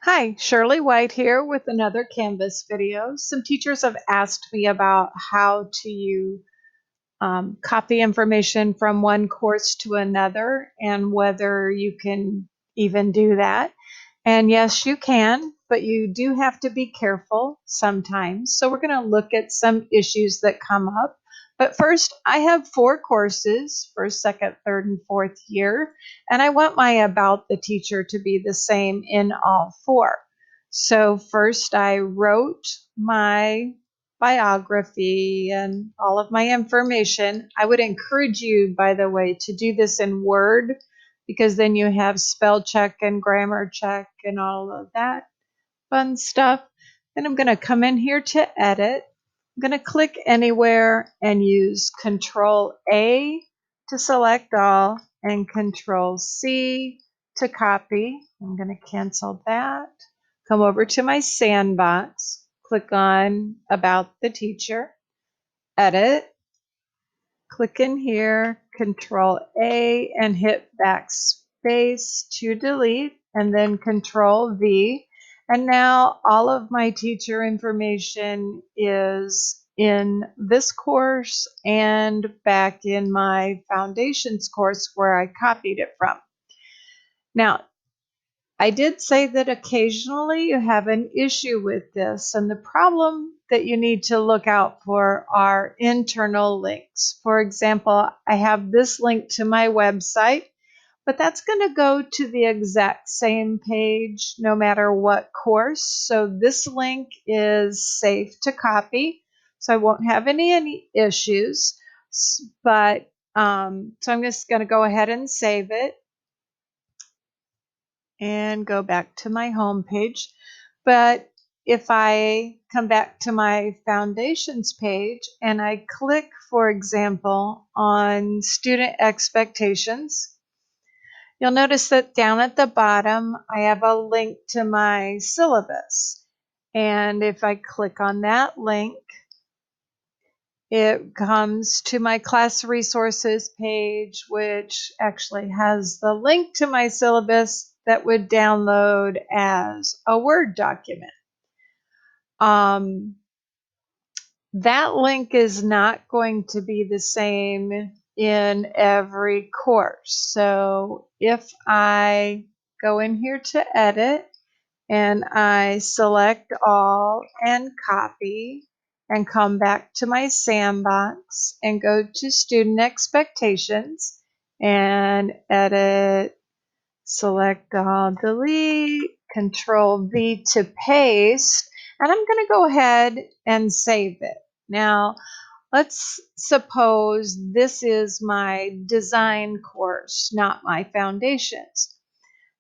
Hi, Shirley White here with another Canvas video. Some teachers have asked me about how to copy information from one course to another and whether you can even do that. And yes, you can, but you do have to be careful sometimes. So we're going to look at some issues that come up. But first, I have 4 courses for second, third, and fourth year, and I want my About the Teacher to be the same in all 4. So first, I wrote my biography and all of my information. I would encourage you, by the way, to do this in Word because then you have spell check and grammar check and all of that fun stuff. Then I'm going to come in here to edit. I'm going to click anywhere and use Control A to select all and Control C to copy. I'm going to cancel that. Come over to my sandbox, click on About the Teacher, edit, click in here, Control A and hit backspace to delete, and then Control V. And now all of my teacher information is in this course and back in my foundations course where I copied it from. Now, I did say that occasionally you have an issue with this, and the problem that you need to look out for are internal links. For example, I have this link to my website, but that's going to go to the exact same page no matter what course. So this link is safe to copy, so I won't have any issues. But so I'm just going to go ahead and save it and go back to my home page. But if I come back to my foundations page and I click, for example, on student expectations, you'll notice that down at the bottom, I have a link to my syllabus. And if I click on that link, it comes to my class resources page, which actually has the link to my syllabus that would download as a Word document. That link is not going to be the same in every course. So if I go in here to edit and I select all and copy and come back to my sandbox and go to student expectations and edit, select all, delete, Control V to paste, and I'm going to go ahead and save it. Now, let's suppose this is my design course, not my foundations.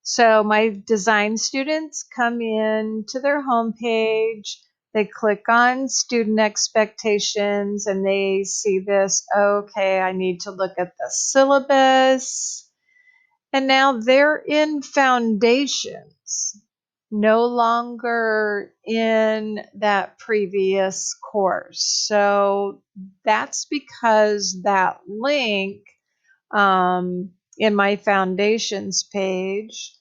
So my design students come in to their homepage, they click on student expectations, and they see this, okay, I need to look at the syllabus. And now they're in foundations, no longer in that previous course. So that's because that link in my foundations page,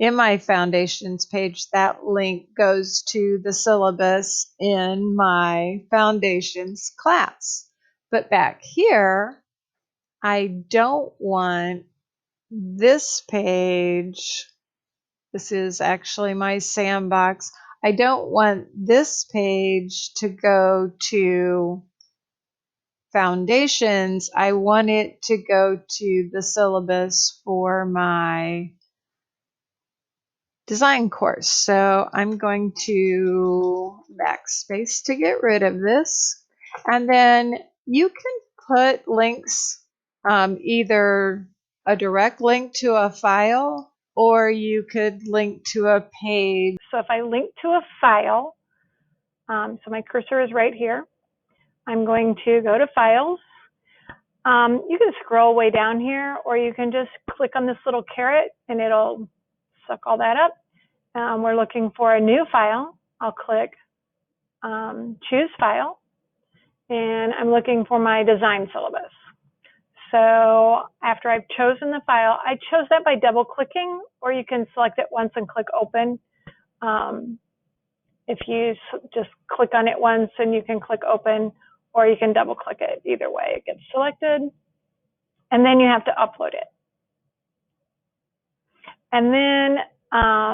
that link goes to the syllabus in my foundations class. But back here, I don't want this page. This is actually my sandbox. I don't want this page to go to foundations. I want it to go to the syllabus for my design course. So I'm going to backspace to get rid of this. And then you can put links, either a direct link to a file, or you could link to a page. So if I link to a file, so my cursor is right here, I'm going to go to Files. You can scroll way down here, or you can just click on this little caret and it'll suck all that up. We're looking for a new file. I'll click Choose File, and I'm looking for my design syllabus. So after I've chosen the file, I chose that by double clicking, or you can select it once and click Open. If you just click on it once and you can click open, or you can double click it. Either way, it gets selected. And then you have to upload it. And then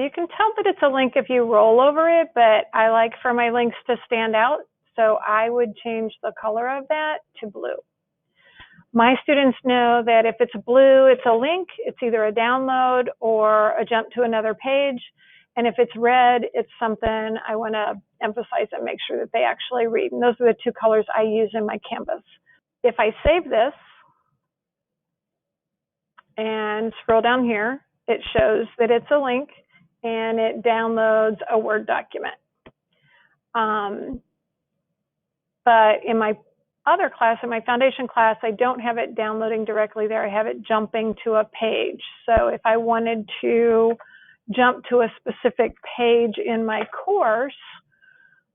you can tell that it's a link if you roll over it, but I like for my links to stand out. So I would change the color of that to blue. My students know that if it's blue, it's a link. It's either a download or a jump to another page. And if it's red, it's something I want to emphasize and make sure that they actually read. And those are the two colors I use in my Canvas. If I save this and scroll down here, it shows that it's a link and it downloads a Word document. But in my other class, in my foundation class, I don't have it downloading directly there. I have it jumping to a page. So if I wanted to jump to a specific page in my course,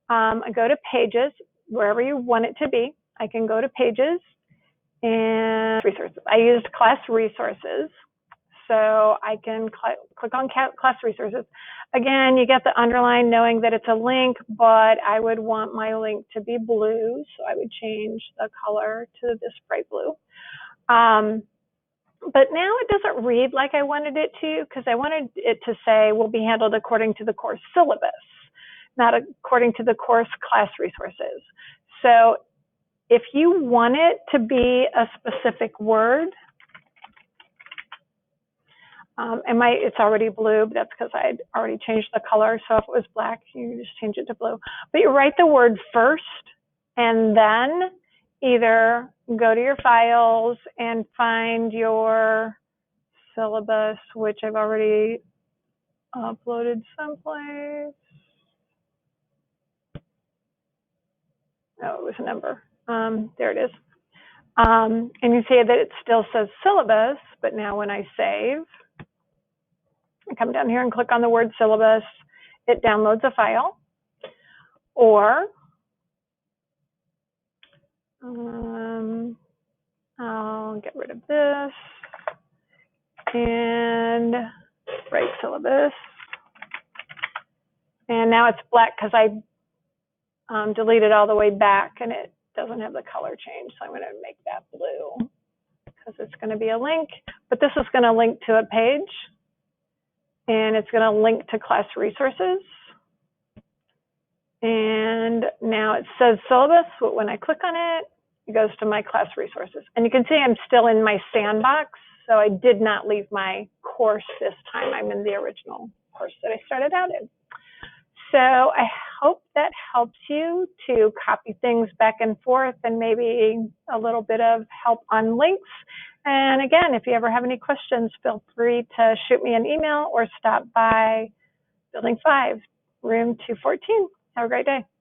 I go to Pages, wherever you want it to be. I can go to Pages and Resources. I used Class Resources, so I can click on Class Resources. Again, you get the underline knowing that it's a link, but I would want my link to be blue, so I would change the color to this bright blue. But now it doesn't read like I wanted it to, because I wanted it to say will be handled according to the course syllabus, not according to the course class resources. So if you want it to be a specific word, and it's already blue, but that's because I'd already changed the color. So if it was black, you just change it to blue. But you write the word first, and then either go to your files and find your syllabus, which I've already uploaded someplace. Oh, it was a number. There it is. And you see that it still says syllabus, but now when I save, I come down here and click on the word syllabus, it downloads a file. Or I'll get rid of this and write syllabus. And now it's black because I deleted all the way back and it doesn't have the color change. So I'm going to make that blue because it's going to be a link. But this is going to link to a page. And it's going to link to class resources. And now it says syllabus, but when I click on it, it goes to my class resources. And you can see I'm still in my sandbox, so I did not leave my course this time. I'm in the original course that I started out in. So I hope that helps you to copy things back and forth and maybe a little bit of help on links. And again, if you ever have any questions, feel free to shoot me an email or stop by Building 5, room 214. Have a great day.